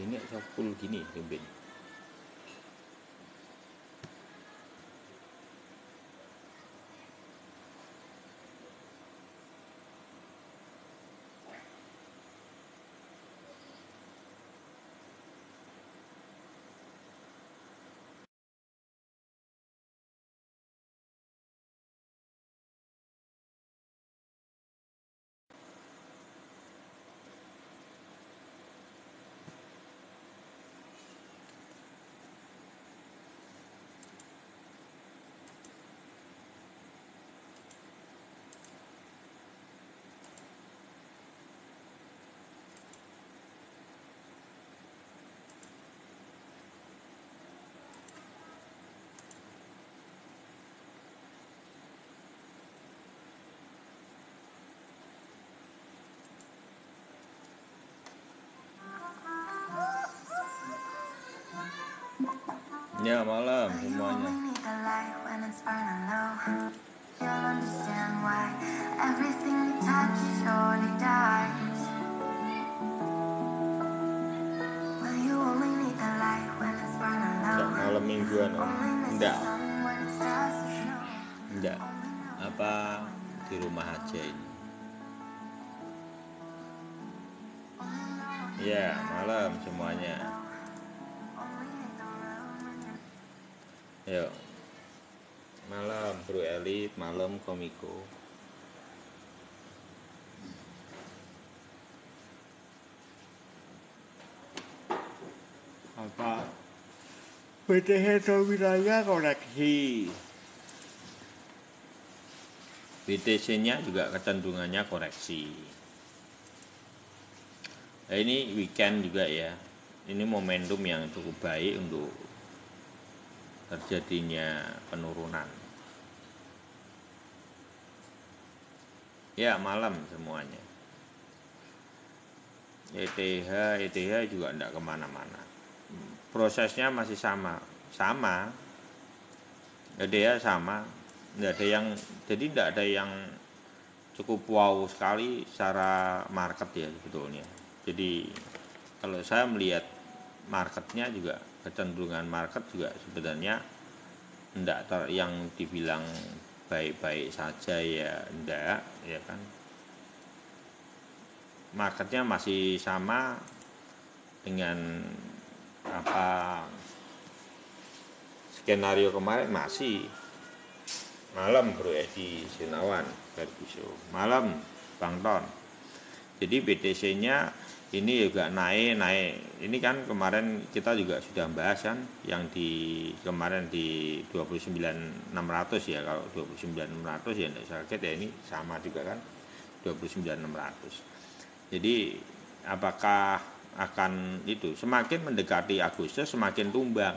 Ini sepul gini tumben. Ya malam semuanya. Malam mingguan om. Enggak. Apa di rumah aja ini. Ya malam semuanya. Yuk. Malam Bro Elit, malam Komiko. Apa? BTS wilayah koreksi. BTC-nya juga kecenderungannya koreksi. Nah, ini weekend juga ya. Ini momentum yang cukup baik untuk terjadinya penurunan. Ya malam semuanya. ETH juga tidak kemana-mana. Prosesnya masih sama. ETH sama. Tidak ada yang, jadi tidak ada yang cukup wow sekali secara market ya sebetulnya. Jadi kalau saya melihat marketnya juga, kecenderungan market juga sebenarnya tidak yang dibilang baik-baik saja ya, enggak ya kan. Marketnya masih sama dengan apa skenario kemarin masih. Malam Bro Edi Sinawan Ferguso. Malam Bang Ton. Jadi BTC-nya ini juga naik. Ini kan kemarin kita juga sudah bahas kan yang di kemarin di 29.600 ya. Kalau 29.600 ya enggak usah kaget ya, ini sama juga kan 29.600. Jadi apakah akan itu semakin mendekati Agustus semakin tumbang.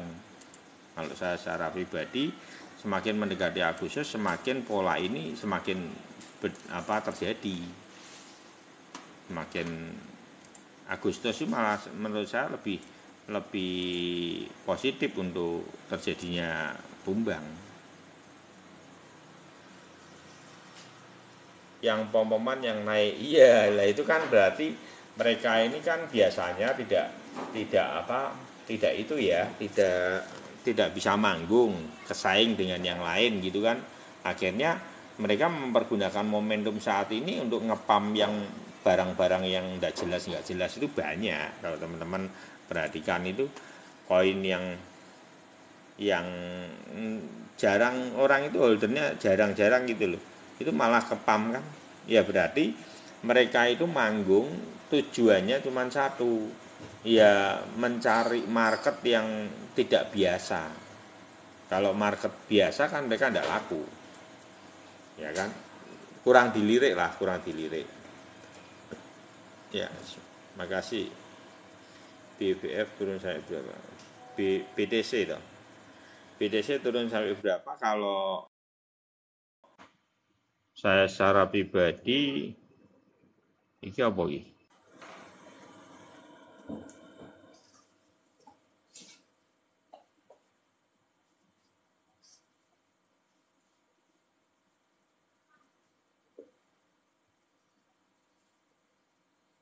Kalau saya secara pribadi semakin mendekati Agustus semakin pola ini semakin terjadi. Semakin Agustus itu malah menurut saya lebih positif untuk terjadinya tumbang. Yang pom-poman yang naik, iya lah itu kan berarti mereka ini kan biasanya tidak itu ya, tidak bisa manggung kesaing dengan yang lain gitu kan. Akhirnya mereka mempergunakan momentum saat ini untuk ngepam yang barang-barang yang nggak jelas itu banyak. Kalau teman-teman perhatikan itu koin yang jarang orang itu holdernya jarang-jarang gitu loh, itu malah kepam kan ya, berarti mereka itu manggung tujuannya cuma satu ya, mencari market yang tidak biasa. Kalau market biasa kan mereka tidak laku ya kan, kurang dilirik ya. Makasih. BBF turun sampai berapa? BTC toh, BTC turun sampai berapa? Kalau saya secara pribadi ini apa ini?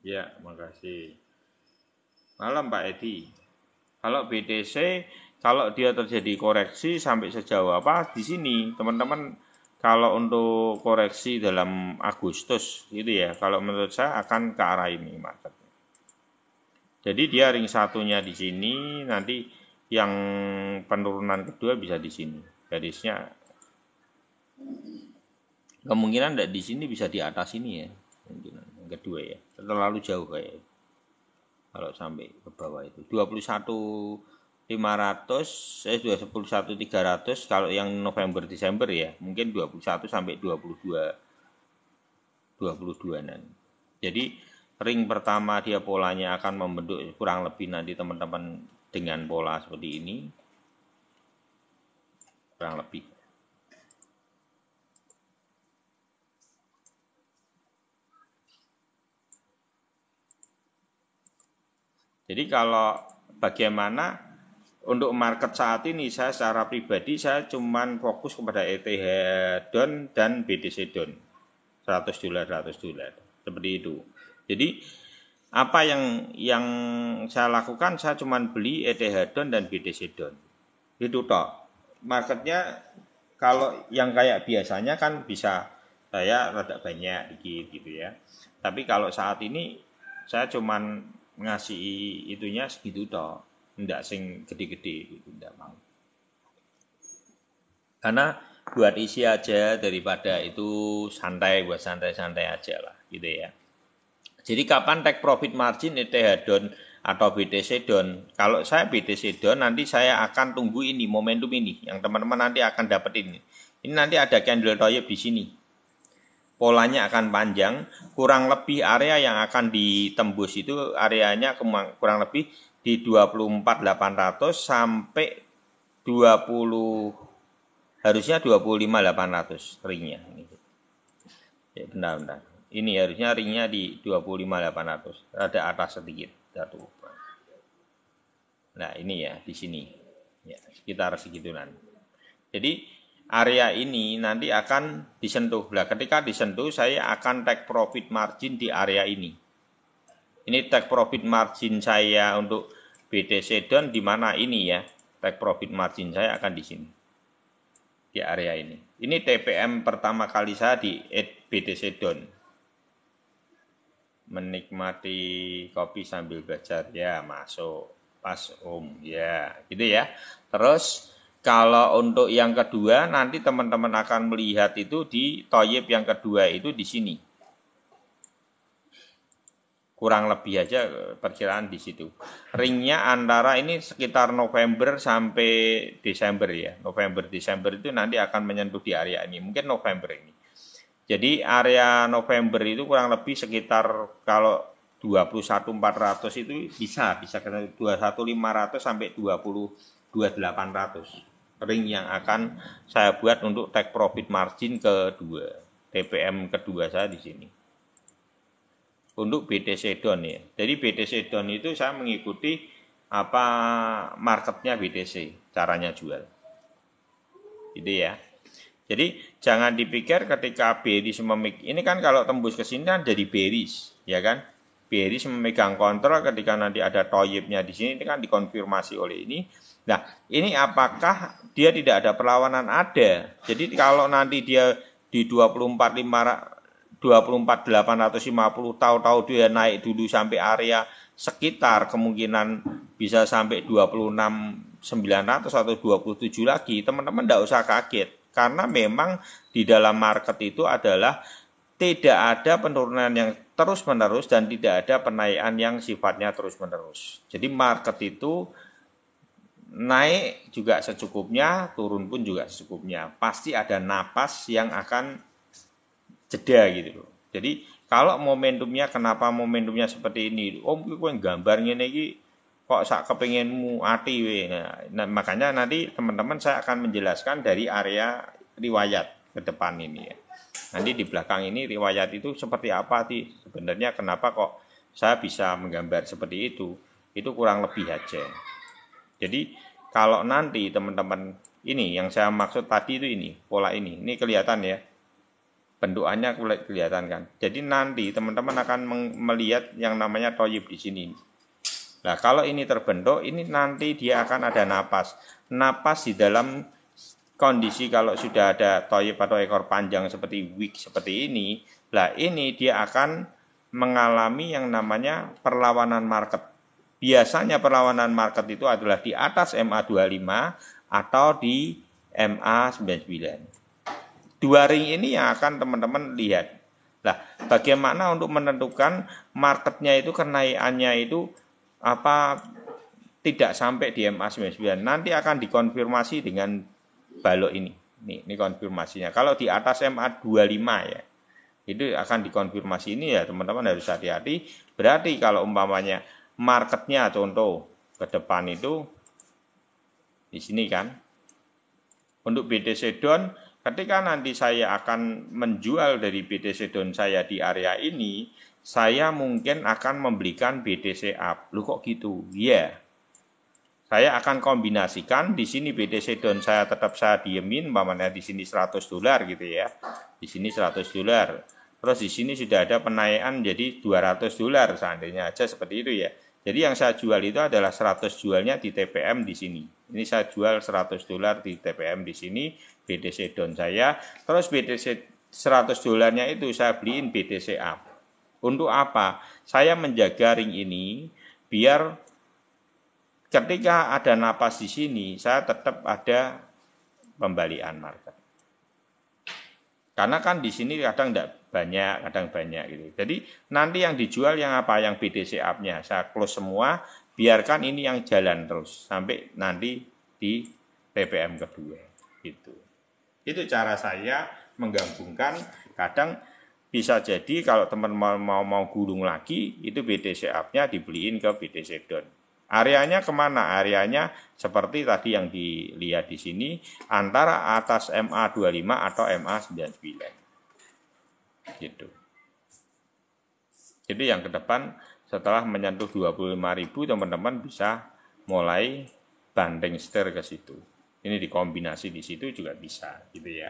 Ya, makasih. Malam Pak Edi. Kalau BTC, kalau dia terjadi koreksi sampai sejauh apa di sini, teman-teman, kalau untuk koreksi dalam Agustus gitu ya, kalau menurut saya akan ke arah ini marketnya. Jadi dia ring satunya di sini, nanti yang penurunan kedua bisa di sini. Garisnya kemungkinan di sini bisa di atas ini ya, kemungkinan yang kedua ya, terlalu jauh kayak. Kalau sampai ke bawah itu 21.500 21.300 kalau yang November Desember ya, mungkin 21 sampai 22-an. Jadi ring pertama dia polanya akan membentuk kurang lebih nanti teman-teman dengan pola seperti ini. Kurang lebih. Jadi kalau bagaimana untuk market saat ini, saya secara pribadi saya cuman fokus kepada ETH Don dan BTC Don. $100 seperti itu. Jadi apa yang saya lakukan, saya cuman beli ETH Don dan BTC Don. Itu toh. Marketnya kalau yang kayak biasanya kan bisa saya rada banyak dikit gitu ya. Tapi kalau saat ini saya cuman ngasih itunya segitu toh, ndak sing gede-gede gitu, ndak mau. Karena buat isi aja daripada itu santai, buat santai-santai aja lah gitu ya. Jadi kapan take profit margin ETH Don atau BTC Don? Kalau saya BTC Don nanti saya akan tunggu ini momentum ini yang teman-teman nanti akan dapat ini. Ini nanti ada candle toyib di sini. Polanya akan panjang, kurang lebih area yang akan ditembus itu areanya kurang lebih di 24.800 sampai 20, harusnya 25.800 ringnya. Ya, benar. Ini harusnya ringnya di 25.800, ada atas sedikit. Nah ini ya di sini, ya sekitar segituan. Jadi area ini nanti akan disentuh. Nah, ketika disentuh saya akan take profit margin di area ini. Ini take profit margin saya untuk BTC Don di mana ini ya. Take profit margin saya akan di sini. Di area ini. Ini TPM pertama kali saya di BTC Don. Menikmati kopi sambil belajar ya, masuk pas ya, gitu ya. Terus kalau untuk yang kedua nanti teman-teman akan melihat itu di toyib yang kedua itu di sini. Kurang lebih aja perkiraan di situ. Ringnya antara ini sekitar November sampai Desember ya. November Desember itu nanti akan menyentuh di area ini. Mungkin November ini. Jadi area November itu kurang lebih sekitar kalau 21.400 itu bisa ke 21.500 sampai 22.800. Ring yang akan saya buat untuk take profit margin kedua, TPM kedua saya di sini. Untuk BTC Don ya. Jadi BTC Don itu saya mengikuti apa marketnya BTC, caranya jual. Gitu ya. Jadi jangan dipikir ketika bearish ini kan kalau tembus ke sini kan jadi bearish, ya kan? Bearish memegang kontrol ketika nanti ada toyibnya di sini, ini kan dikonfirmasi oleh ini. Nah, ini apakah dia tidak ada perlawanan? Ada. Jadi kalau nanti dia di 24.850 tahu-tahu dia naik dulu sampai area sekitar kemungkinan bisa sampai 26.900 atau 27 lagi, teman-teman tidak usah kaget. Karena memang di dalam market itu adalah tidak ada penurunan yang terus-menerus dan tidak ada penaikan yang sifatnya terus-menerus. Jadi market itu naik juga secukupnya, turun pun juga secukupnya. Pasti ada napas yang akan jeda gitu loh. Jadi kalau momentumnya, kenapa momentumnya seperti ini? Kowe gambar ngene iki kok sak kepinginmu ati we. Nah, makanya nanti teman-teman saya akan menjelaskan dari area riwayat ke depan ini ya. Nanti di belakang ini riwayat itu seperti apa sih? Sebenarnya kenapa kok saya bisa menggambar seperti itu? Itu kurang lebih aja. Jadi kalau nanti teman-teman ini yang saya maksud tadi itu ini, pola ini kelihatan ya. Bentukannya kelihatan kan. Jadi nanti teman-teman akan melihat yang namanya toyib di sini. Nah, kalau ini terbentuk, ini nanti dia akan ada napas. Napas di dalam kondisi kalau sudah ada toyib atau ekor panjang seperti wig seperti ini, lah ini dia akan mengalami yang namanya perlawanan market. Biasanya perlawanan market itu adalah di atas MA25 atau di MA99. Dua ring ini yang akan teman-teman lihat. Nah, bagaimana untuk menentukan marketnya itu kenaikannya itu tidak sampai di MA99. Nanti akan dikonfirmasi dengan balok ini. Ini konfirmasinya. Kalau di atas MA25 ya, itu akan dikonfirmasi ini ya teman-teman harus hati-hati. Berarti kalau umpamanya marketnya contoh ke depan itu di sini kan. Untuk BTC Down, ketika nanti saya akan menjual dari BTC Down saya di area ini, saya mungkin akan membelikan BTC Up. Lu kok gitu? Iya. Saya akan kombinasikan di sini BTC Down saya tetap saya diemin, umpamanya di sini $100 gitu ya. Di sini $100. Terus di sini sudah ada penaikan jadi $200 seandainya aja seperti itu ya. Jadi yang saya jual itu adalah 100 jualnya di TPM di sini. Ini saya jual $100 di TPM di sini, BTC Down saya. Terus BTC $100-nya itu saya beliin BTC Up. Untuk apa? Saya menjaga ring ini biar ketika ada napas di sini, saya tetap ada pembalian market. Karena kan di sini kadang tidak banyak, kadang banyak gitu. Jadi nanti yang dijual yang apa? Yang BTC Up-nya. Saya close semua, biarkan ini yang jalan terus sampai nanti di TPM kedua. Gitu. Itu cara saya menggabungkan. Kadang bisa jadi kalau teman mau gulung lagi, itu BTC Up-nya dibeliin ke BTC Down. Areanya kemana? Areanya seperti tadi yang dilihat di sini, antara atas MA25 atau MA99. Gitu. Jadi yang ke depan setelah menyentuh 25.000, teman-teman bisa mulai banding setir ke situ. Ini dikombinasi di situ juga bisa, gitu ya.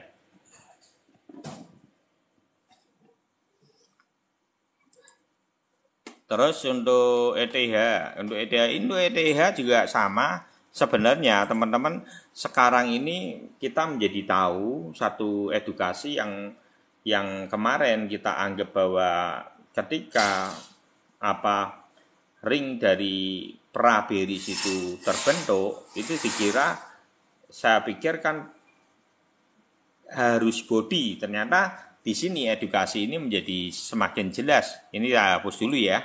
Terus untuk ETH juga sama. Sebenarnya teman-teman sekarang ini kita menjadi tahu satu edukasi yang kemarin kita anggap bahwa ketika ring dari pra-bearish itu terbentuk, itu saya pikir kan harus body. Ternyata di sini edukasi ini menjadi semakin jelas. Ini saya hapus dulu ya.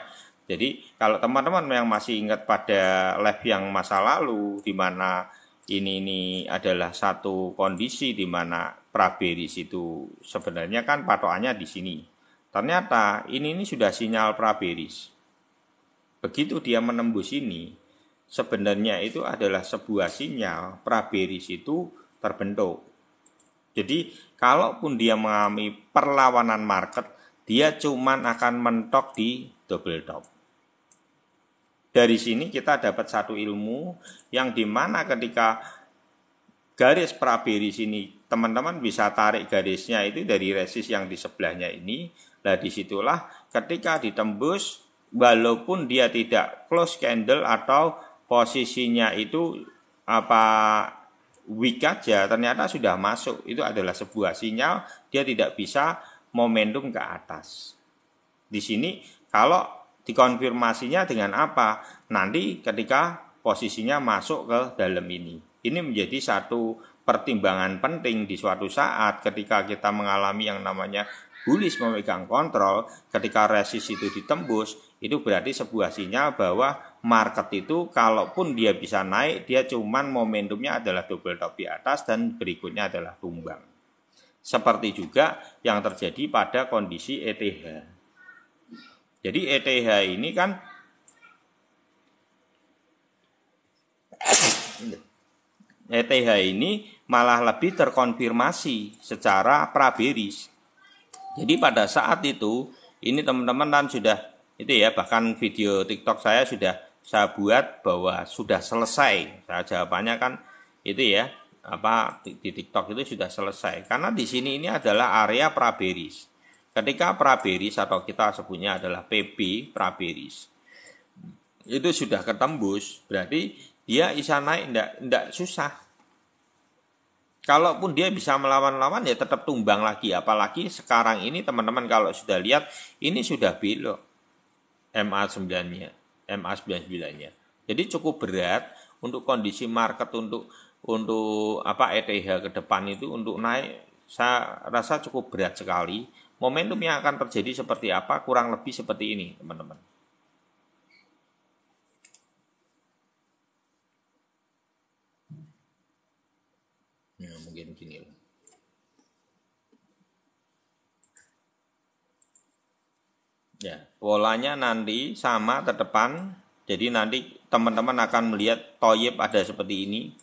Jadi kalau teman-teman yang masih ingat pada live yang masa lalu, di mana ini adalah satu kondisi di mana pra-bearish itu sebenarnya kan patokannya di sini. Ternyata ini sudah sinyal pra-bearish. Begitu dia menembus ini, sebenarnya itu adalah sebuah sinyal pra-bearish itu terbentuk. Jadi kalaupun dia mengalami perlawanan market, dia cuman akan mentok di double top. Dari sini kita dapat satu ilmu yang dimana ketika garis pra-bearish ini, teman-teman bisa tarik garisnya itu dari resist yang di sebelahnya ini. Nah disitulah ketika ditembus, walaupun dia tidak close candle atau posisinya itu weak aja, ternyata sudah masuk. Itu adalah sebuah sinyal dia tidak bisa momentum ke atas. Di sini kalau dikonfirmasinya dengan apa? Nanti ketika posisinya masuk ke dalam ini. Ini menjadi satu pertimbangan penting di suatu saat ketika kita mengalami yang namanya bullish memegang kontrol. Ketika resist itu ditembus, itu berarti sebuah sinyal bahwa market itu kalaupun dia bisa naik, dia cuman momentumnya adalah double top di atas dan berikutnya adalah tumbang. Seperti juga yang terjadi pada kondisi ETH. Jadi ETH ini kan ETH ini malah lebih terkonfirmasi secara pra-bearish. Jadi pada saat itu, ini teman-teman kan sudah itu ya, bahkan video TikTok saya sudah saya buat bahwa sudah selesai. Saya jawabannya kan itu ya, di TikTok itu sudah selesai. Karena di sini ini adalah area pra-bearish. Ketika pra-bearish atau kita sebutnya adalah PB pra-bearish. itu sudah ketembus, berarti dia bisa naik enggak susah. Kalaupun dia bisa melawan-lawan ya tetap tumbang lagi. Apalagi sekarang ini teman-teman kalau sudah lihat ini sudah belok MA9-nya, MA99-nya. Jadi cukup berat untuk kondisi market untuk ETH ke depan itu untuk naik, saya rasa cukup berat sekali. Momentum yang akan terjadi seperti apa kurang lebih seperti ini, teman-teman. Ya, mungkin gini loh. Ya, polanya nanti sama ke depan. Jadi nanti teman-teman akan melihat toyib ada seperti ini.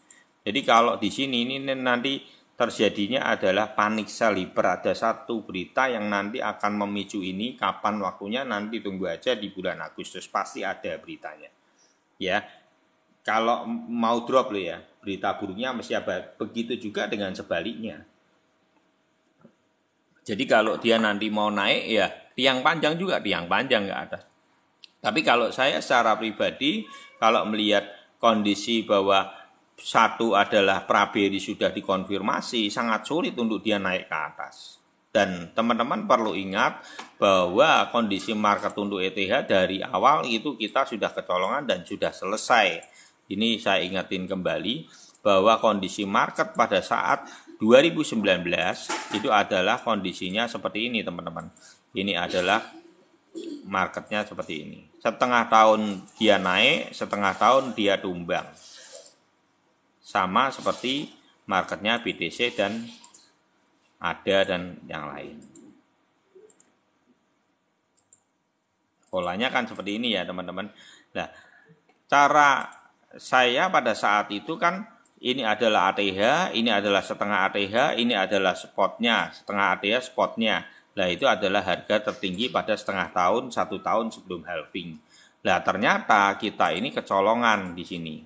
Jadi kalau di sini ini nanti terjadinya adalah panik sell hiper. Ada satu berita yang nanti akan memicu ini. Kapan waktunya nanti tunggu aja di bulan Agustus pasti ada beritanya. Ya, kalau mau drop loh ya, berita buruknya mesti ada. Begitu juga dengan sebaliknya. Jadi kalau dia nanti mau naik ya tiang panjang juga, tiang panjang nggak ada. Tapi kalau saya secara pribadi, kalau melihat kondisi bahwa satu adalah Praberi sudah dikonfirmasi, sangat sulit untuk dia naik ke atas. Dan teman-teman perlu ingat bahwa kondisi market untuk ETH dari awal itu kita sudah kecolongan dan sudah selesai. Ini saya ingatin kembali bahwa kondisi market pada saat 2019 itu adalah kondisinya seperti ini, teman-teman. Ini adalah marketnya seperti ini. Setengah tahun dia naik, setengah tahun dia tumbang. Sama seperti marketnya BTC dan ADA dan yang lain. Polanya kan seperti ini ya, teman-teman. Nah, cara saya pada saat itu kan ini adalah ATH, ini adalah setengah ATH, ini adalah spotnya, setengah ATH spotnya. Nah itu adalah harga tertinggi pada setengah tahun, 1 tahun sebelum halving. Nah ternyata kita ini kecolongan di sini.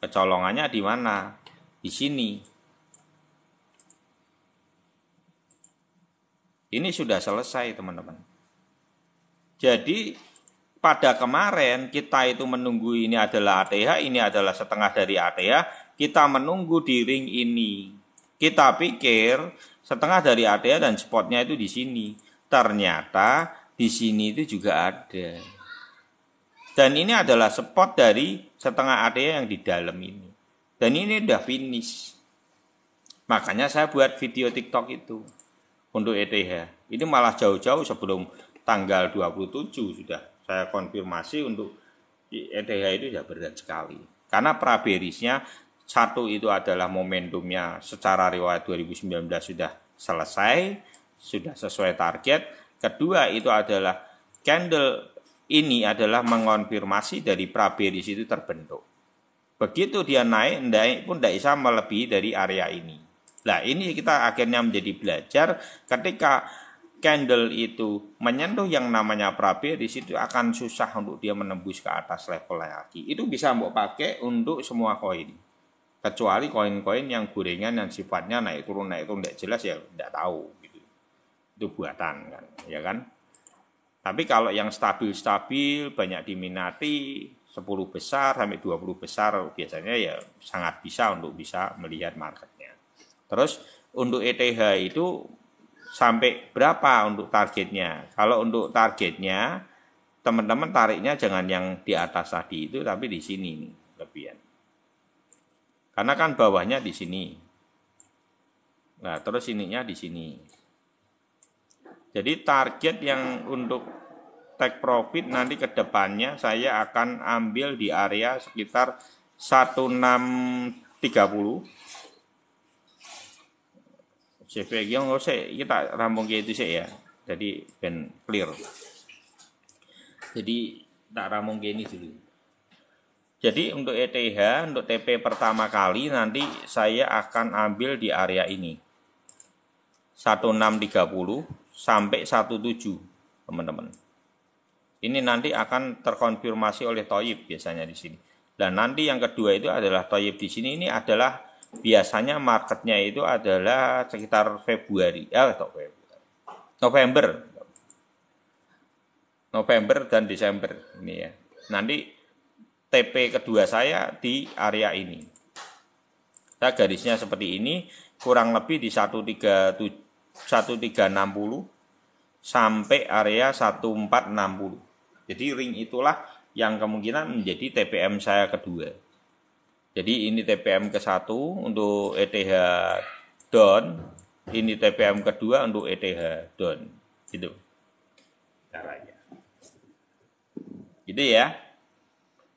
Kecolongannya di mana? Di sini. Ini sudah selesai, teman-teman. Jadi pada kemarin kita itu menunggu ini adalah ATH, ini adalah setengah dari ATH. Kita menunggu di ring ini. Kita pikir setengah dari ATH dan spotnya itu di sini. Ternyata di sini itu juga ada. Dan ini adalah spot dari setengah ATH yang di dalam ini. Dan ini udah finish. Makanya saya buat video TikTok itu untuk ETH. Ini malah jauh-jauh sebelum tanggal 27 sudah saya konfirmasi untuk ETH itu sudah berat sekali. Karena praberisnya satu itu adalah momentumnya secara riwayat 2019 sudah selesai, sudah sesuai target. Kedua itu adalah candle ini adalah mengonfirmasi dari praberis itu terbentuk. Begitu dia naik pun tidak bisa melebihi dari area ini. Nah ini kita akhirnya menjadi belajar ketika candle itu menyentuh yang namanya praberis itu akan susah untuk dia menembus ke atas level lagi. Itu bisa mbok pakai untuk semua koin. Kecuali koin-koin yang gorengan yang sifatnya naik turun tidak jelas ya tidak tahu gitu. Itu buatan kan, ya kan? Tapi kalau yang stabil-stabil banyak diminati 10 besar sampai 20 besar biasanya ya sangat bisa untuk bisa melihat marketnya. Terus untuk ETH itu sampai berapa untuk targetnya? Kalau untuk targetnya teman-teman tariknya jangan yang di atas tadi itu tapi di sini nih lebihan. Karena kan bawahnya di sini. Nah, terus ininya di sini. Jadi target yang untuk take profit nanti ke depannya saya akan ambil di area sekitar 1630. CVG kita rampung gitu sih ya. Jadi ben clear. Jadi tak rampung ini dulu. Jadi untuk ETH, untuk TP pertama kali nanti saya akan ambil di area ini. 1630 sampai 17, teman-teman. Ini nanti akan terkonfirmasi oleh Toyib biasanya di sini. Dan nanti yang kedua itu adalah Toyib di sini. Ini adalah biasanya marketnya itu adalah sekitar November dan Desember ini ya. Nanti TP kedua saya di area ini. Saya garisnya seperti ini, kurang lebih di 1360 sampai area 1460. Jadi ring itulah yang kemungkinan menjadi TPM saya kedua. Jadi ini TPM ke-1 untuk ETH down, ini TPM kedua untuk ETH down. Gitu caranya. Gitu ya.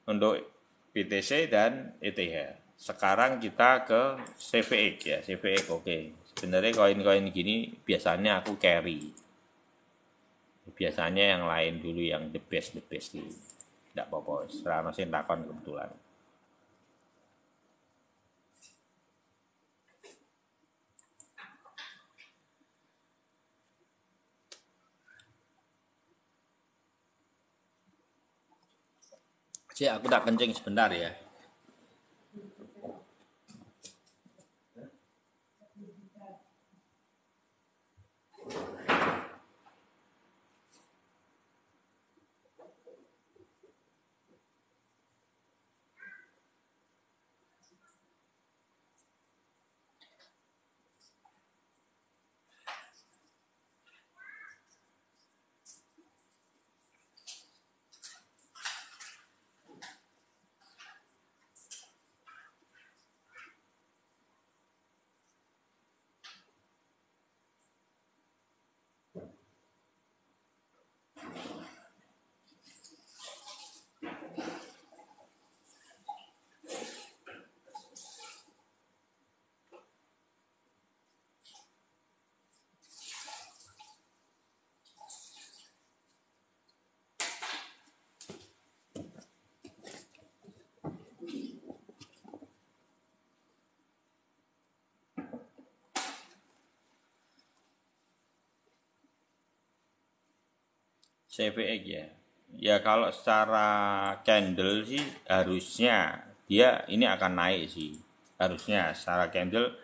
Untuk BTC dan ETH. Sekarang kita ke CVX ya, CVX oke. Sebenarnya koin-koin gini biasanya aku carry. Biasanya yang lain dulu yang the best dulu. Tidak apa-apa, serana sing takon kebetulan. Cik, aku tak kencing sebentar ya. CVX ya. Ya kalau secara candle sih harusnya dia ini akan naik sih. Harusnya secara candle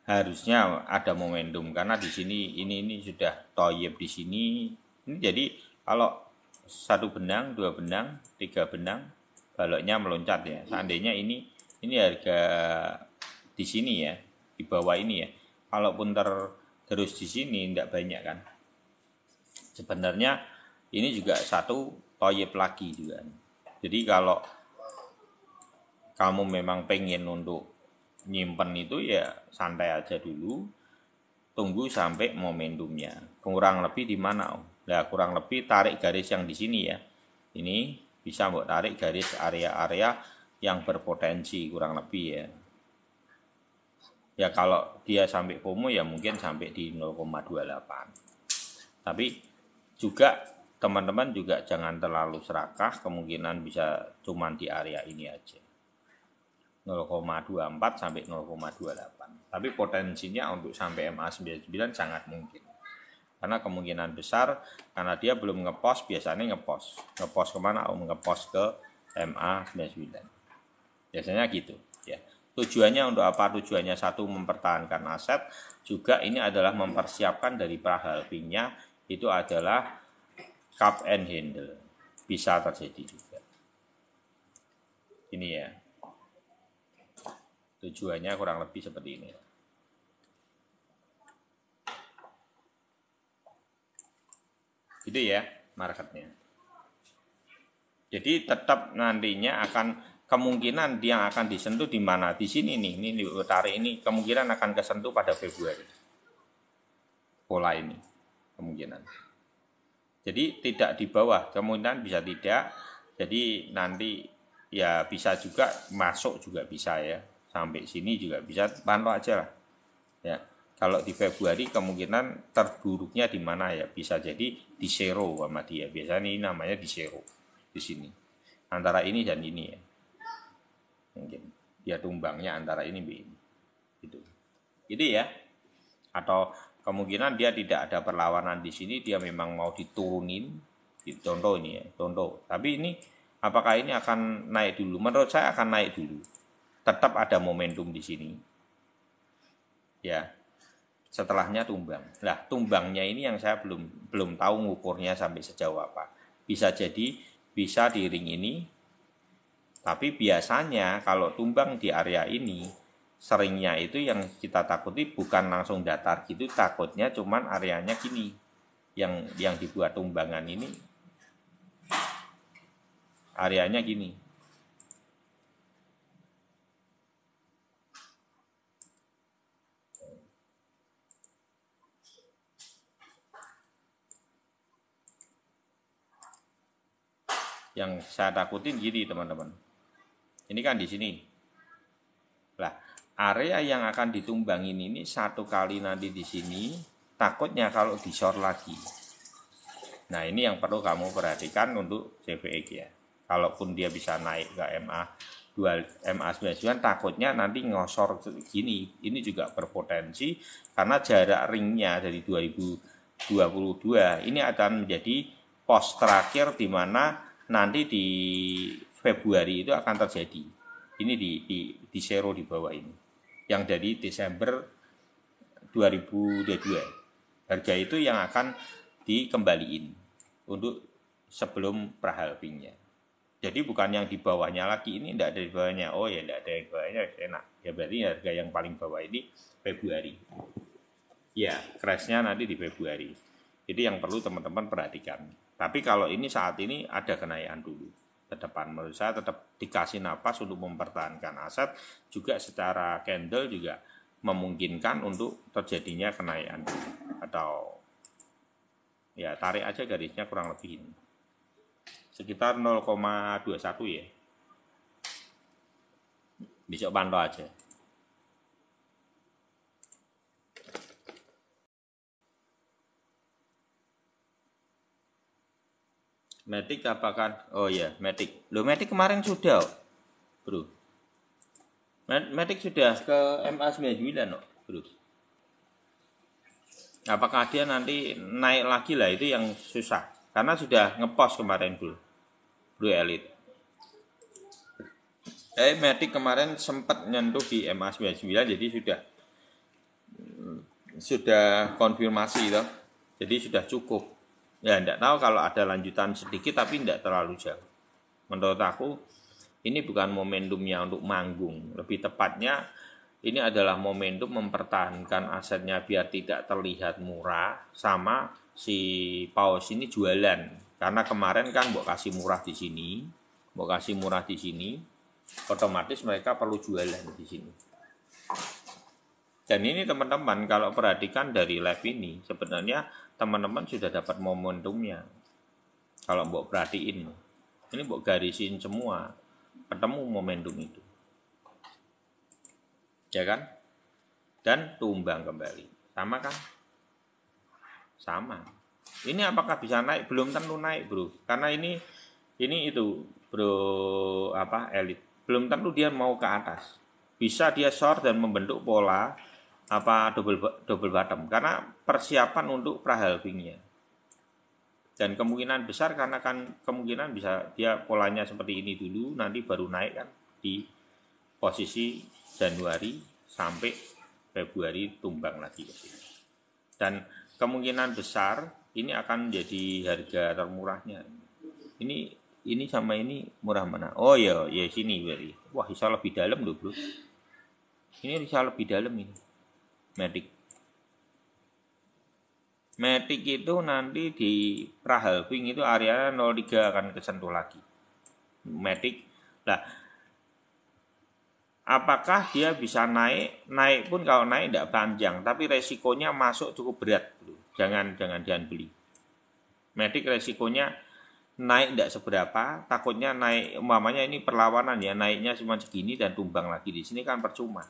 harusnya ada momentum karena di sini ini sudah toyib di sini. Ini jadi kalau satu benang, dua benang, tiga benang baloknya meloncat ya. Seandainya ini harga di sini ya, di bawah ini ya. Kalaupun terus di sini tidak banyak kan. Sebenarnya ini juga satu toyib lagi juga. Jadi kalau kamu memang pengen untuk nyimpen itu ya santai aja dulu, tunggu sampai momentumnya. Kurang lebih di mana? Nah, kurang lebih tarik garis yang di sini ya. Ini bisa mbok tarik garis area-area yang berpotensi kurang lebih ya. Ya kalau dia sampai FOMO ya mungkin sampai di 0,28. Tapi juga teman-teman juga jangan terlalu serakah, kemungkinan bisa cuman di area ini aja 0,24 sampai 0,28. Tapi potensinya untuk sampai MA99 sangat mungkin, karena kemungkinan besar karena dia belum ngepost, biasanya ngepost kemana? Ngepost ke MA99 biasanya gitu ya. Tujuannya untuk apa? Tujuannya satu, mempertahankan aset, juga ini adalah mempersiapkan dari prahalvingnya itu adalah cup and handle, bisa terjadi juga. Ini ya, tujuannya kurang lebih seperti ini. Gitu ya marketnya. Jadi tetap nantinya akan kemungkinan dia akan disentuh di mana? Di sini nih, ini di tarik ini kemungkinan akan kesentuh pada Februari. Pola ini kemungkinan. Jadi tidak di bawah, kemungkinan bisa tidak. Jadi nanti ya bisa juga masuk juga bisa ya. Sampai sini juga bisa, pantau aja lah. Ya. Kalau di Februari kemungkinan terburuknya di mana ya? Bisa jadi di zero sama dia. Biasanya ini namanya di zero di sini. Antara ini dan ini ya. Mungkin dia tumbangnya antara ini ini. Gitu. Gitu ya. Atau kemungkinan dia tidak ada perlawanan di sini, dia memang mau diturunin. Contoh ini ya, contoh. Tapi ini apakah ini akan naik dulu? Menurut saya akan naik dulu. Tetap ada momentum di sini. Ya. Setelahnya tumbang. Nah, tumbangnya ini yang saya belum tahu ngukurnya sampai sejauh apa. Bisa jadi bisa di ring ini Tapi biasanya kalau tumbang di area ini, seringnya itu yang kita takuti bukan langsung datar gitu, takutnya cuman areanya gini. Yang dibuat tumbangan ini areanya gini. Yang saya takutin gini teman-teman. Ini kan di sini. Lah, area yang akan ditumbangin ini satu kali nanti di sini, takutnya kalau disor lagi. Nah, ini yang perlu kamu perhatikan untuk CVX ya. Kalaupun dia bisa naik ke MA99, takutnya nanti ngosor gini. Ini juga berpotensi karena jarak ringnya dari 2022 ini akan menjadi pos terakhir di mana nanti di Februari itu akan terjadi. Ini di zero di bawah ini. Yang dari Desember 2022. Harga itu yang akan dikembaliin untuk sebelum prahalvingnya. Jadi bukan yang di bawahnya lagi, ini tidak ada di bawahnya. Oh ya, tidak ada yang di bawahnya, enak. Ya berarti harga yang paling bawah ini Februari. Ya, crashnya nanti di Februari. Jadi yang perlu teman-teman perhatikan. Tapi kalau ini saat ini ada kenaikan dulu ke depan, menurut saya tetap dikasih napas untuk mempertahankan aset, juga secara candle juga memungkinkan untuk terjadinya kenaikan atau ya tarik aja garisnya kurang lebih ini sekitar 0,21 ya, besok pantau aja. Matic apakah? Oh ya, Matic. Lo Matic kemarin sudah, bro. Matic sudah ke MA99, no, bro. Apakah dia nanti naik lagi lah, itu yang susah. Karena sudah ngepost kemarin, bro. Bro Elite. Matic kemarin sempat nyentuh di MA99, jadi sudah konfirmasi toh. Jadi sudah cukup. Ya, tidak tahu kalau ada lanjutan sedikit tapi tidak terlalu jauh. Menurut aku ini bukan momentumnya untuk manggung. Lebih tepatnya ini adalah momentum mempertahankan asetnya biar tidak terlihat murah, sama si Paus ini jualan. Karena kemarin kan mau kasih murah di sini, otomatis mereka perlu jualan di sini. Dan ini teman-teman kalau perhatikan dari live ini sebenarnya teman-teman sudah dapat momentumnya. Kalau mbok perhatiin, ini mbok garisin semua, ketemu momentum itu. Ya kan? Dan tumbang kembali. Sama kan? Sama. Ini apakah bisa naik? Belum tentu naik, bro. Karena ini itu, bro, Elite. Belum tentu dia mau ke atas. Bisa dia short dan membentuk pola double bottom karena persiapan untuk prahalvingnya. Dan kemungkinan besar karena kan kemungkinan bisa dia polanya seperti ini dulu, nanti baru naik kan di posisi Januari sampai Februari tumbang lagi. Dan kemungkinan besar ini akan menjadi harga termurahnya. Ini sama ini murah mana? Oh ya sini berarti. Wah, bisa lebih dalam loh, bro. Ini bisa lebih dalam ini. Matic itu nanti di prahalving itu area 03 akan kesentuh lagi. Matic. Lah, apakah dia bisa naik? Naik pun kalau naik tidak panjang, tapi resikonya masuk cukup berat. Jangan beli. Matic resikonya naik tidak seberapa, takutnya naik umpamanya ini perlawanan ya, naiknya cuma segini dan tumbang lagi di sini kan percuma.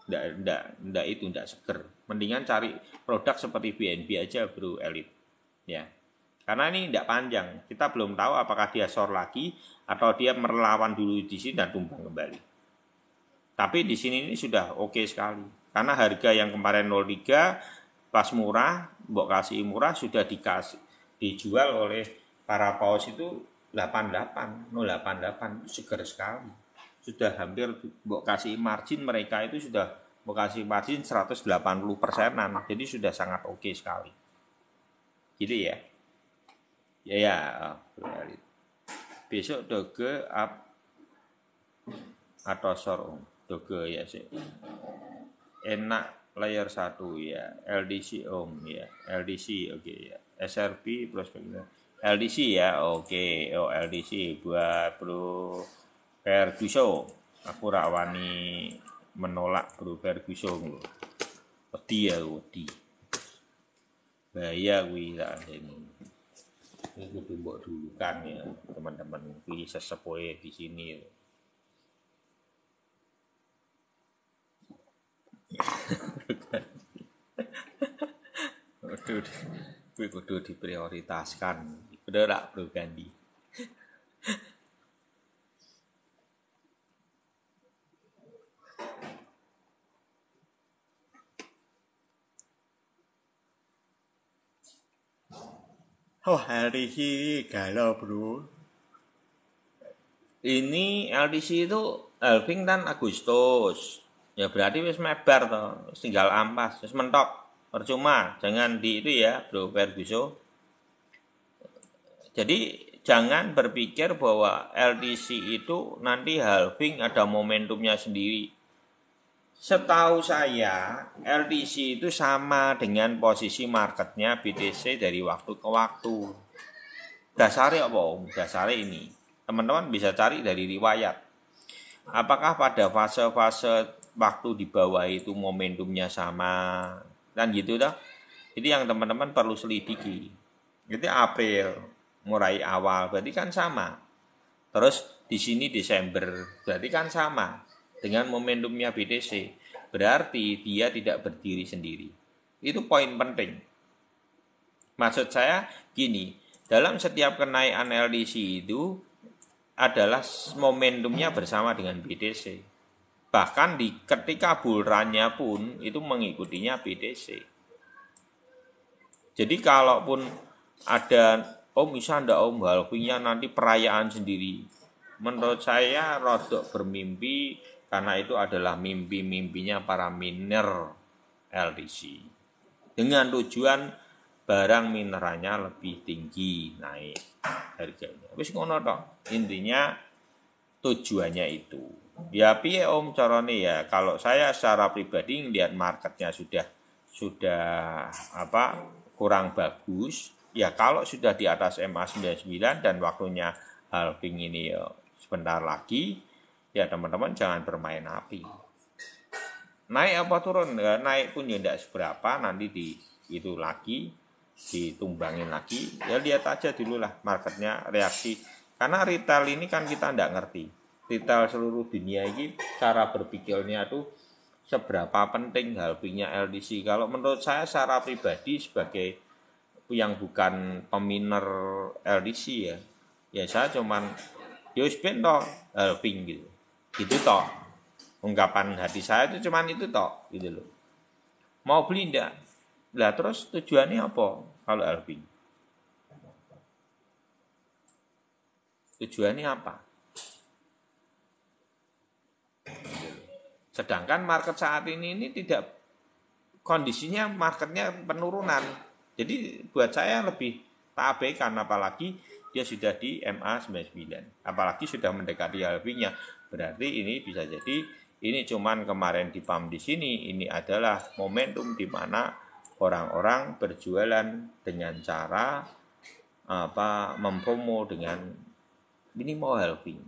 Tidak seger. Mendingan cari produk seperti BNB aja, bro Elite. Ya. Karena ini tidak panjang. Kita belum tahu apakah dia short lagi atau dia melawan dulu di sini dan tumbang kembali. Tapi di sini ini sudah oke sekali. Karena harga yang kemarin 03 pas murah, mbok kasih murah sudah dijual oleh para paus itu 88, 088 seger sekali. Sudah hampir mbok kasih margin, mereka itu sudah mbok kasih margin 180%-an. Jadi sudah sangat oke sekali. Gitu ya. Ya. Besok Doge up atau sor om doge ya sih. Enak layer 1 ya, LDC om ya, LDC oke ya, SRP prospeknya LDC ya, oke. Oh LDC buat Bro Ferguson. Aku rawani menolak Bro Ferguson lho. Wedi ya wedi. Bahaya kuwi tak ini. Ini kudu mbok dulukan ya teman-teman kuwi sesepuhe di sini. Kudu diprioritaskan. Bener tak Bro Gandhi? Oh LDC galau Bro. Ini LDC itu Elving dan Agustus. Ya berarti wis mebar toh, tinggal ampas, wis mentok. Percuma, jangan di itu ya, Bro Ferguson. Jadi jangan berpikir bahwa LDC itu nanti halving ada momentumnya sendiri. Setahu saya, LDC itu sama dengan posisi marketnya BTC dari waktu ke waktu. Dasarnya apa om? Dasarnya ini. Teman-teman bisa cari dari riwayat. Apakah pada fase-fase waktu di bawah itu momentumnya sama? Dan gitu dah. Jadi yang teman-teman perlu selidiki. Itu April, mulai awal, berarti kan sama. Terus di sini Desember, berarti kan sama dengan momentumnya BTC. Berarti dia tidak berdiri sendiri. Itu poin penting. Maksud saya gini, dalam setiap kenaikan LDC itu adalah momentumnya bersama dengan BTC. Bahkan ketika bull run-nya pun itu mengikutinya BTC. Jadi kalaupun ada bisa ndak om halvingnya nanti perayaan sendiri. Menurut saya rodok bermimpi karena itu adalah mimpi-mimpinya para miner LDC. Dengan tujuan barang minerannya lebih tinggi naik harganya. Wis ngono tok. Intinya tujuannya itu. Ya piye om carane ya, kalau saya secara pribadi ngelihat marketnya sudah kurang bagus, ya kalau sudah di atas MA99 dan waktunya halving ini ya sebentar lagi, ya teman-teman jangan bermain api. Naik apa turun? Ya, naik pun ya tidak seberapa, nanti itu lagi ditumbangin lagi. Ya lihat aja dulu lah marketnya reaksi. Karena retail ini kan kita tidak ngerti. Retail seluruh dunia ini cara berpikirnya tuh seberapa penting halvingnya LDC. Kalau menurut saya secara pribadi sebagai yang bukan peminer LDC ya saya cuman ben toh halving gitu. Gitu toh. Ungkapan hati saya itu cuman itu toh gitu loh. Mau beli enggak? Lah terus tujuannya apa kalau halving? Tujuannya apa? Sedangkan market saat ini tidak kondisinya marketnya penurunan. Jadi buat saya lebih tak abaikan apalagi dia sudah di MA99. Apalagi sudah mendekati halvingnya. Berarti ini bisa jadi ini cuman kemarin di pump di sini, ini adalah momentum di mana orang-orang berjualan dengan cara mempromo dengan minimal halving.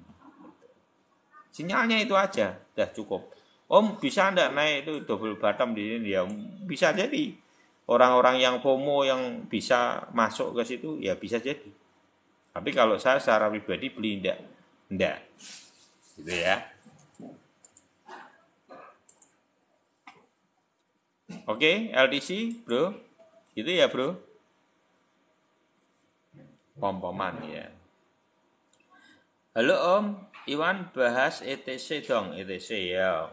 Sinyalnya itu aja, sudah cukup. Om bisa enggak naik itu double bottom di sini ya bisa jadi. Orang-orang yang FOMO yang bisa masuk ke situ ya bisa jadi. Tapi kalau saya secara pribadi beli enggak. Enggak. Gitu ya. Oke, LDC, Bro. Gitu ya, Bro. Pom-poman ya. Halo Om, Iwan bahas ETC dong, ETC ya.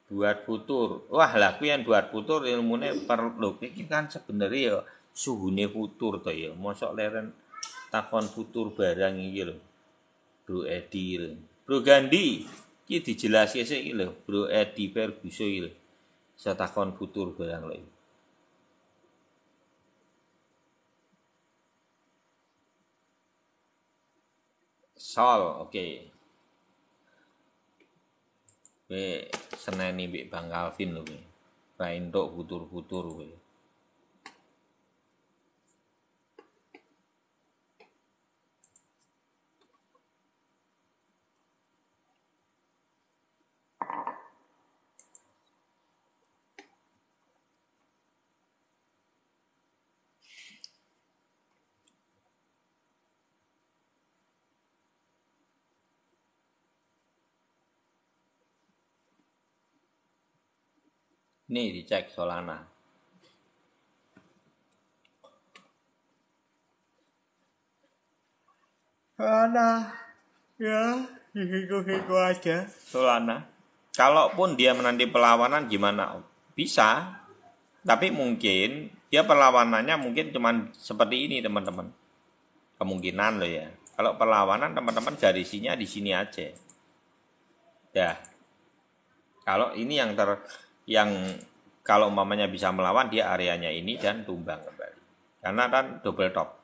Buat futur. Wah, lah kuwi buat futur ilmune perlu iki kan sebenarnya ya suhune futur to ya. Mosok leren takon futur barang iki lho. Bro Edi lho. Bro Gandhi iki dijelaske sik iki lho, Bro Edi Ferguson iki lho. Saya takon futur barang lho. Sol, oke. Kowe seneni mbek Bang Calvin lho kowe. Ra entuk futur-futur kowe. Nih dicek Solana. Solana. Ya, hiko-hiko aja. Solana. Kalaupun dia menanti perlawanan gimana? Bisa. Tapi mungkin dia perlawanannya mungkin cuman seperti ini, teman-teman. Kemungkinan loh ya. Kalau perlawanan teman-teman garisinya di sini aja. Ya. Kalau ini yang kalau umpamanya bisa melawan, dia areanya ini dan tumbang kembali. Karena kan double top.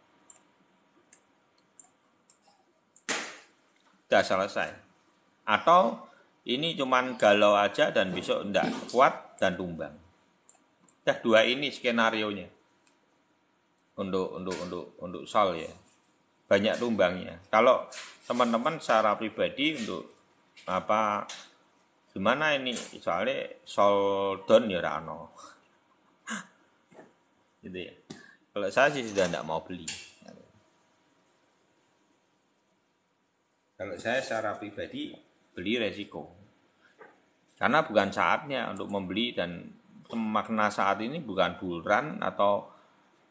Udah selesai. Atau ini cuman galau aja dan besok enggak kuat dan tumbang. Udah dua ini skenarionya. Untuk sol ya. Banyak tumbangnya. Kalau teman-teman secara pribadi untuk apa gimana ini soalnya sol down ya rano gitu ya. Kalau saya sih sudah tidak mau beli. Kalau saya secara pribadi beli resiko karena bukan saatnya untuk membeli, dan makna saat ini bukan bull run atau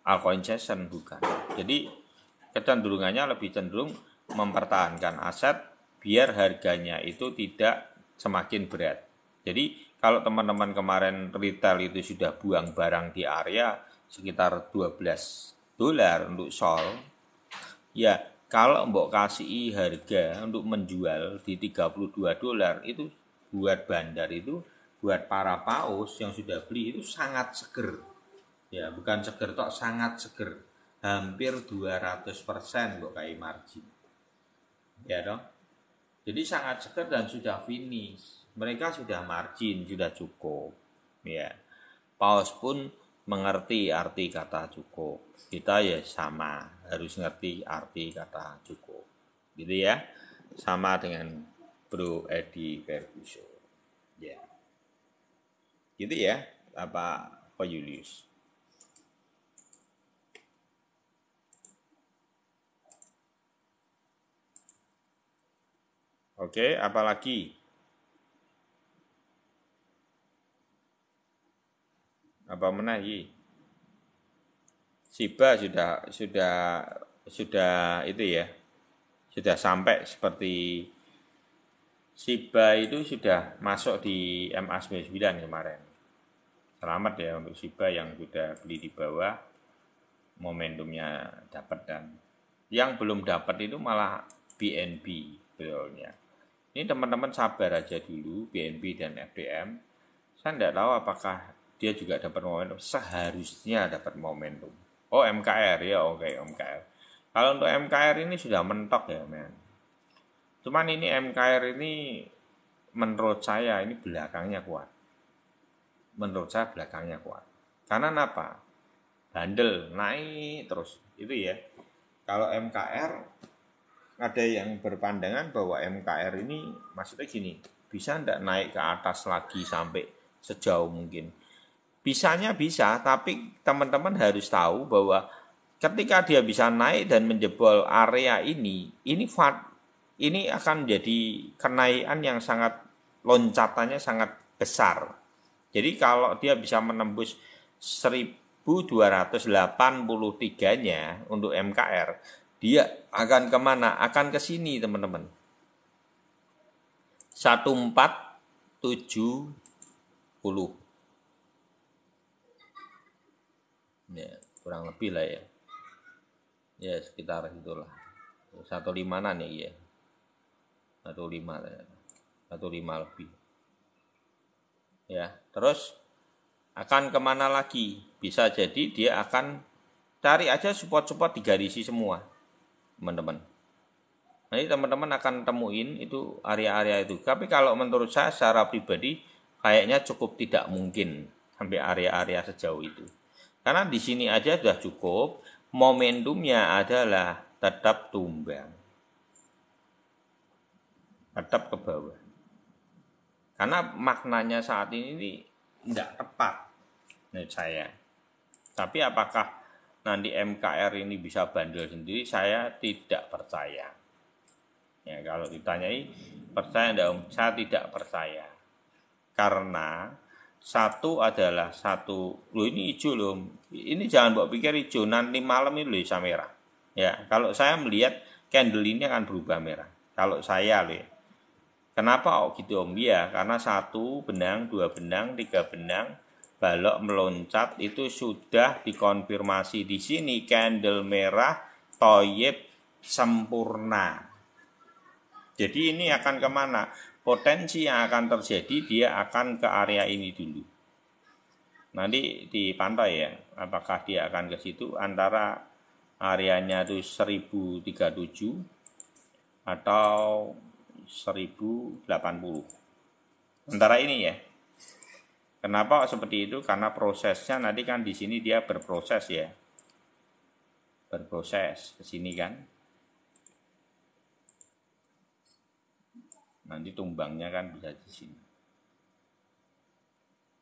altcoin season, bukan. Jadi kecenderungannya lebih cenderung mempertahankan aset biar harganya itu tidak semakin berat. Jadi kalau teman-teman kemarin retail itu sudah buang barang di area sekitar $12 untuk sol, ya kalau mbok kasih harga untuk menjual di $32 itu buat bandar itu, buat para paus yang sudah beli itu sangat seger. Ya bukan seger tok, sangat seger. Hampir 200% mbok kai margin. Ya dong. Jadi sangat seger dan sudah finish. Mereka sudah margin, sudah cukup. Ya. Paus pun mengerti arti kata cukup. Kita ya sama, harus ngerti arti kata cukup. Gitu ya. Sama dengan Bro Edi Ferguson. Ya. Gitu ya, Pak Julius. Oke, apalagi? Apa menaiki? Shiba sudah itu ya. Sudah sampai seperti Shiba itu sudah masuk di MA99 kemarin. Selamat ya untuk Shiba yang sudah beli di bawah, momentumnya dapat, dan yang belum dapat itu malah BNB betulnya. Ini teman-teman sabar aja dulu, BNB dan FDM. Saya tidak tahu apakah dia juga dapat momentum. Seharusnya dapat momentum. Oh MKR ya, oke MKR. Kalau untuk MKR ini sudah mentok ya men. Cuman ini MKR ini menurut saya ini belakangnya kuat. Menurut saya belakangnya kuat. Karena apa? Bandel naik terus itu ya. Kalau MKR ada yang berpandangan bahwa MKR ini maksudnya gini, bisa ndak naik ke atas lagi sampai sejauh mungkin. Bisanya bisa, tapi teman-teman harus tahu bahwa ketika dia bisa naik dan menjebol area ini akan menjadi kenaikan yang sangat, loncatannya sangat besar. Jadi kalau dia bisa menembus 1283-nya untuk MKR, dia akan kemana? Akan ke sini teman-teman. 1470. Ya, kurang lebih lah ya. Ya sekitar itulah. 15-an ya. 15 lebih. Ya, terus akan kemana lagi? Bisa jadi dia akan cari aja support-support di garisi semua. Teman-teman. Nanti teman-teman akan temuin itu area-area itu. Tapi kalau menurut saya secara pribadi kayaknya cukup tidak mungkin sampai area-area sejauh itu. Karena di sini aja sudah cukup, momentumnya adalah tetap tumbang. Tetap ke bawah. Karena maknanya saat ini tidak tepat menurut saya. Tapi apakah nanti MKR ini bisa bandel sendiri, saya tidak percaya. Ya, kalau ditanyai percaya enggak, saya tidak percaya. Karena satu adalah satu, loh ini hijau loh. Ini jangan mbok pikir hijau, nanti malam ini loh bisa merah. Ya, kalau saya melihat candle ini akan berubah merah. Kalau saya loh. Kenapa gitu Om? Ya, karena 1 benang, 2 benang, 3 benang, balok meloncat itu sudah dikonfirmasi di sini candle merah, toyib sempurna. Jadi ini akan kemana? Potensi yang akan terjadi dia akan ke area ini dulu. Nanti dipantau ya, apakah dia akan ke situ antara areanya itu 1037 atau 1080. Antara ini ya. Kenapa seperti itu? Karena prosesnya nanti kan di sini dia berproses ya. Berproses ke sini kan. Nanti tumbangnya kan bisa di sini.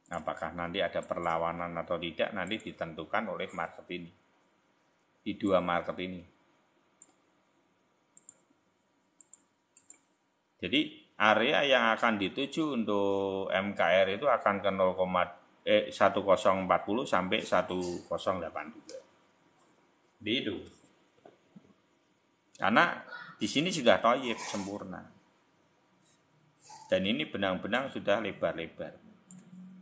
Apakah nanti ada perlawanan atau tidak nanti ditentukan oleh market ini. Di 2 market ini. Jadi area yang akan dituju untuk MKR itu akan ke 1040 sampai 1082. Di itu. Karena di sini sudah toyib sempurna. Dan ini benang-benang sudah lebar-lebar.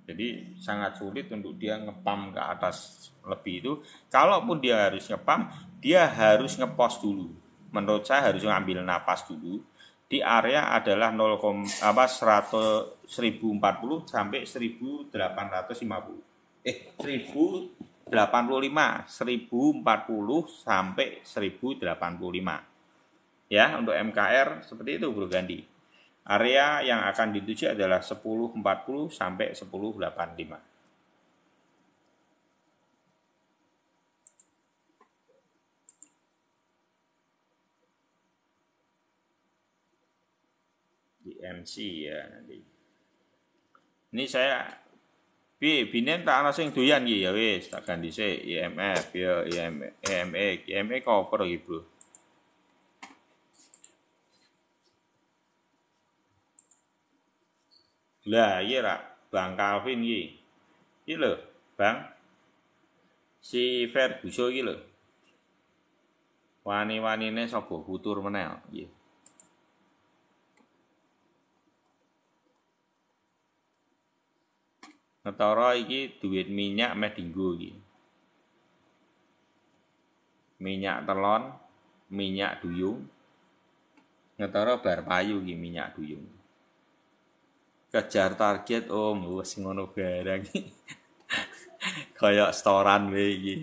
Jadi sangat sulit untuk dia ngepam ke atas lebih itu. Kalaupun dia harus ngepam, dia harus ngepost dulu. Menurut saya harus ngambil napas dulu. Di area adalah 1040 sampai 1850. 1085, 1040 sampai 1085. Ya, untuk MKR seperti itu Bro Gandhi. Area yang akan dituju adalah 1040 sampai 1085. Di MC ya nanti. Ini saya binen tak ana sing doyan iki ya wis tak ganti sik IMF ya IME cover iki Bro. Lah iya rak Bang Calvin iki. Iki lho, Bang. Si Ferguson iki lho. Wani-wanine sapa futur meneh iki. Ngetara iki duit minyak meh dinggo iki. Minyak telon, minyak duyung. Ngetara bar payu iki minyak duyung. Kejar target Om, wis ngono barang iki. Kayak setoran wae iki.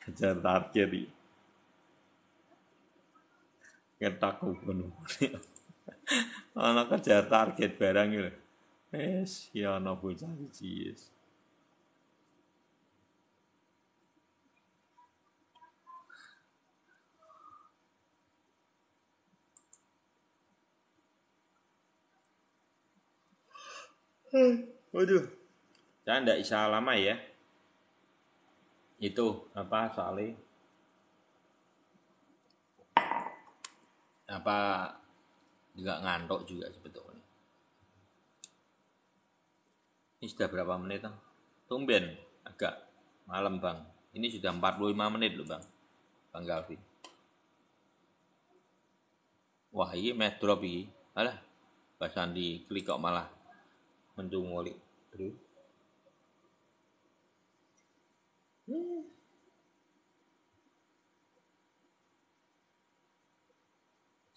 Kejar target iki. Ngetak ngono. Ana kejar target barang iki lho. Wis ya ana bocah siji wis. Waduh. Saya ndak bisa lama ya. Itu apa soalnya apa juga ngantuk juga sebetulnya. Ini sudah berapa menit toh? Tumben agak malam Bang. Ini sudah 45 menit loh Bang. Bang Galvi. Wah, ini meh drop iki. Alah, Pak Sandi klik kok malah mencungoli. Terus.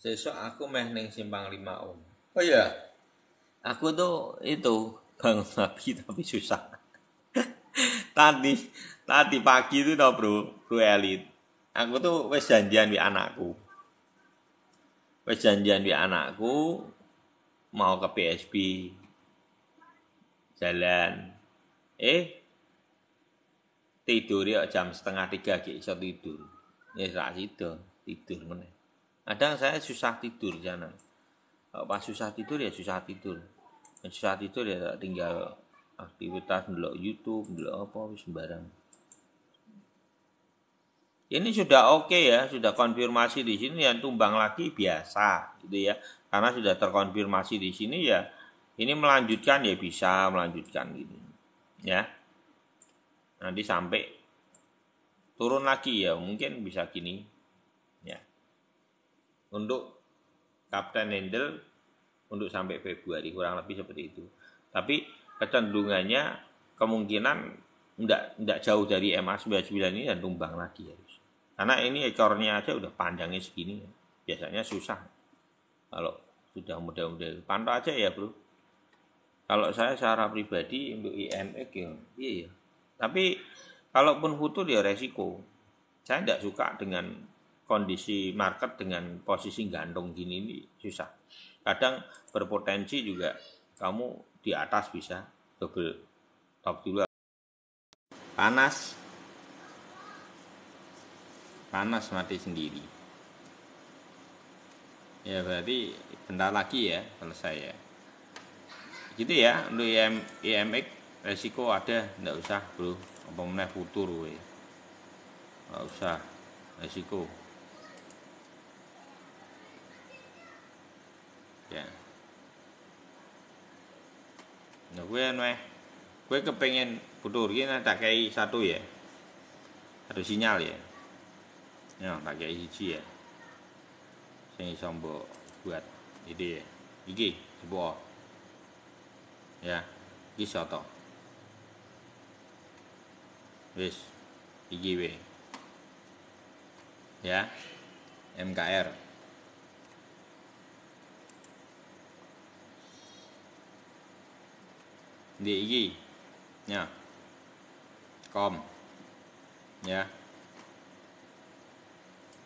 Sesok aku meh ning Simpang 5 Om. Oh iya. Aku tuh itu Bang Nabi tapi susah. Tadi pagi itu tau Bro Elit. Aku tuh wis janjian di anakku. Wis janjian di anakku mau ke PSB jalan. Tidur ya jam 2:30 ki iso tidur. Ya sak sida tidur meneh. Kadang saya susah tidur sana. Kalau pas susah tidur ya susah tidur. Susah tidur ya tinggal aktivitas ndelok YouTube, ndelok apa wis sembarang. Ini sudah oke ya, sudah konfirmasi di sini yang tumbang lagi biasa gitu ya. Karena sudah terkonfirmasi di sini ya. Ini melanjutkan ya bisa melanjutkan gitu. Ya. Nanti sampai turun lagi ya, mungkin bisa gini. Ya. Untuk Kapten Handel untuk sampai Februari kurang lebih seperti itu. Tapi kecenderungannya kemungkinan enggak jauh dari MA99 ini dan tumbang lagi ya. Karena ini ekornya aja udah panjangnya segini. Biasanya susah. Kalau sudah muda-muda pantau aja ya, Bro. Kalau saya secara pribadi untuk IMX ya, iya ya. Tapi kalaupun futur ya resiko. Saya tidak suka dengan kondisi market dengan posisi gantung gini ini susah. Kadang berpotensi juga kamu di atas bisa double top dulu. Panas mati sendiri. Ya berarti bentar lagi ya selesai ya. Gitu ya untuk IMX resiko ada, enggak usah bro. Apa meneh futur we. Enggak usah resiko. Ya. Nah gue kepengen futur gini tak kayak satu ya. Satu sinyal ya. Ya tak kayak hiji ya. Sing iso mbok buat ide ya. Iki sebuah ya iki soto wis iki we ya MKR di iki ya kom ya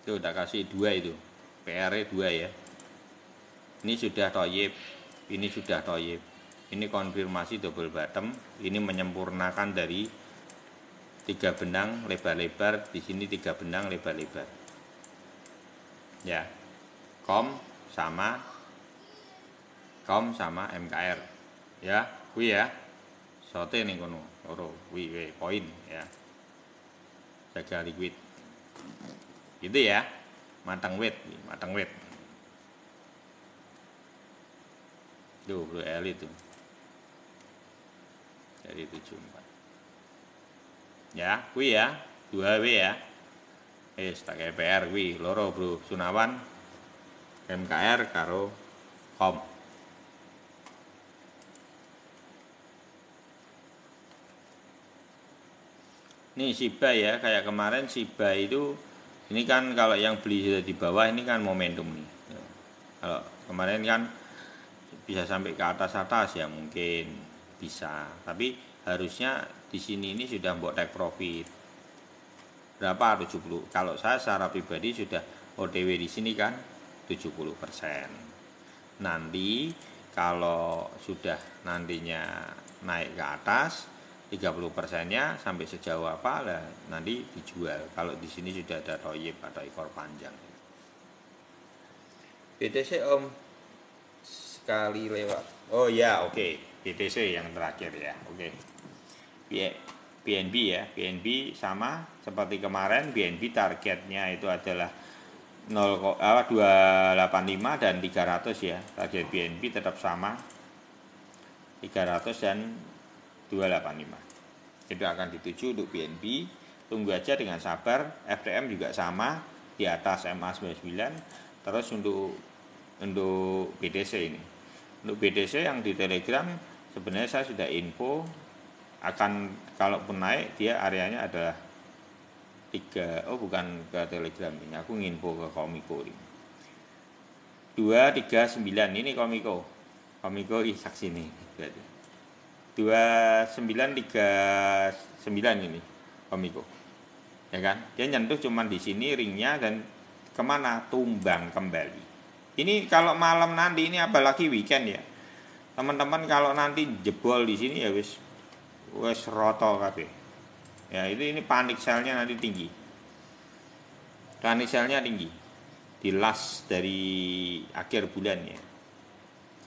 itu udah kasih 2 itu PR nya 2 ya ini sudah toyib ini sudah toyib. Ini konfirmasi double bottom, ini menyempurnakan dari 3 benang lebar-lebar, di sini 3 benang lebar-lebar. Ya. Kom sama MKR. Ya, kuwi ya. Sote ning kono, loro, kuwi poin ya. Jaga liquid. Gitu ya. Matang wet. Duh, Blue Elite tuh. Dari 74 ya kuwi ya 2W ya tak kayak PR kuwi loro bro Sunawan MKR karo kom nih Shiba ya kayak kemarin Shiba itu ini kan kalau yang beli sudah di bawah ini kan momentum nih kalau kemarin kan bisa sampai ke atas ya mungkin bisa tapi harusnya di sini ini sudah buat take profit berapa 70 kalau saya secara pribadi sudah OTW di sini kan 70% nanti kalau sudah nantinya naik ke atas 30%-nya sampai sejauh apa lah nanti dijual kalau di sini sudah ada toyib atau ekor panjang BTC om sekali lewat oh ya oke. BTC yang terakhir ya oke. BNB ya BNB sama seperti kemarin BNB targetnya itu adalah 285 dan 300 ya target BNB tetap sama 300 dan 285 itu akan dituju untuk BNB tunggu aja dengan sabar FTM juga sama di atas MA99 terus untuk BTC ini untuk BTC yang di Telegram sebenarnya saya sudah info akan kalaupun naik dia areanya adalah 3 bukan ke Telegram ini aku nginfo ke Komiko ini 239 ini Komiko saksi nih berarti 2939 ini Komiko ya kan dia nyentuh cuman di sini ringnya dan kemana tumbang kembali Ini kalau malam nanti, ini apalagi weekend ya. Teman-teman kalau nanti jebol di sini ya wis roto kabeh. Ya, ini panik selnya nanti tinggi. Panik selnya tinggi. Di last dari akhir bulan ya.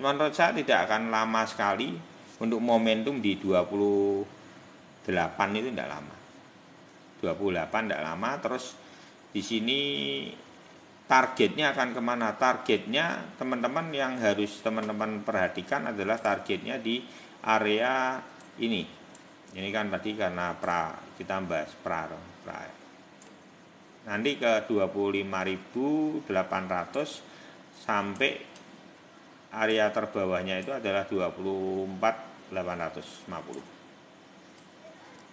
Menurut saya tidak akan lama sekali untuk momentum di 28 itu tidak lama. 28 tidak lama, terus di sini targetnya akan kemana? Targetnya teman-teman yang harus teman-teman perhatikan adalah targetnya di area ini. Ini kan tadi karena kita bahas pra. Nanti ke 25.800 sampai area terbawahnya itu adalah 24.850.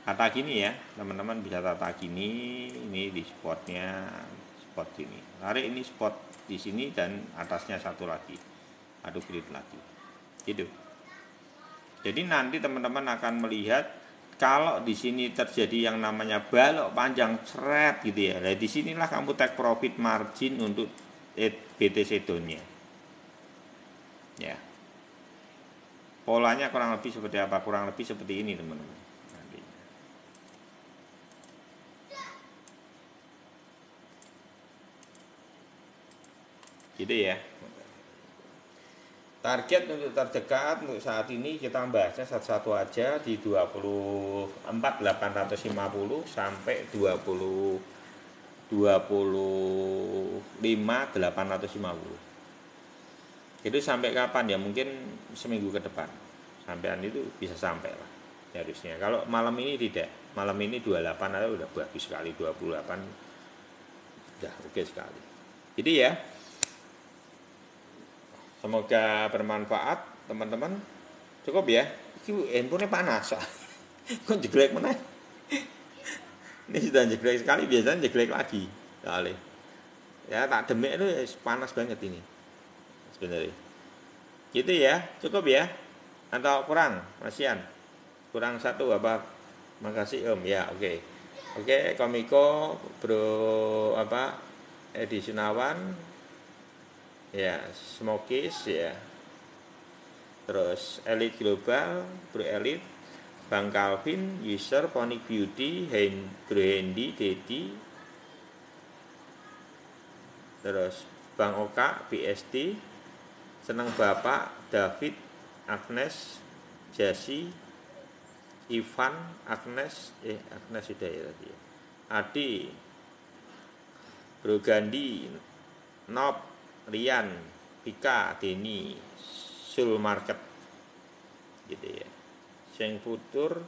Tata gini ya, teman-teman bisa tata gini, ini di spot ini. Tarik ini spot di sini dan atasnya satu lagi. Grid lagi. Gitu. Jadi nanti teman-teman akan melihat kalau di sini terjadi yang namanya balok panjang seret gitu ya. Nah, di sinilah kamu take profit margin untuk BTC Down-nya. Ya. Polanya kurang lebih seperti apa? Kurang lebih seperti ini, teman-teman. Gitu ya. Target untuk terdekat untuk saat ini kita bahasnya satu-satu aja di 24.850 sampai 25.850. Itu sampai kapan ya? Mungkin seminggu ke depan. Sampean itu bisa sampai lah harusnya. Kalau malam ini tidak. Malam ini 28 aja udah bagus sekali, 28 udah oke sekali. Jadi ya, semoga bermanfaat teman-teman. Cukup ya. Ini handphonenya panas. Kok jeglek mana? Ini sudah jeglek sekali, biasanya jeglek lagi. Kali. Ya tak demek itu panas banget ini. Sebenarnya. Gitu ya, cukup ya. Atau kurang, Masian? Kurang satu apa? Makasih Om. Ya, oke. Oke, Komiko, Bro Edi Sunawan. Ya, Smokis ya. Terus Elite Global, Bro Elite, Bang Calvin, User, Ponic Beauty, Bro Hendy, Dedi. Terus Bang Oka, BST, Seneng Bapak, David, Agnes, Jasi, Ivan, Agnes sudah ya tadi ya. Adi, Bro Gandhi, Nob, Rian, Pika, Deni, Sul Market gitu ya. Sing putur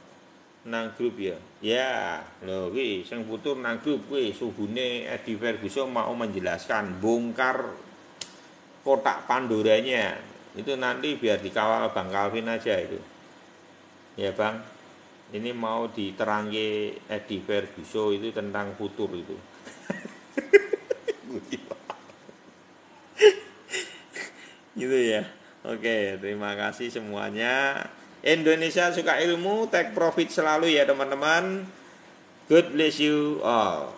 nang grup ya. Ya, lho kuwi sing putur nang grup kuwi suhune Edi Ferguson mau menjelaskan bongkar kotak Pandoranya. Itu nanti biar dikawal Bang Calvin aja itu. Ya, Bang. Ini mau diterangke Edi Ferguson itu tentang futur itu. Gitu ya. Oke, terima kasih semuanya. Indonesia suka ilmu, take profit selalu ya teman-teman. God bless you all.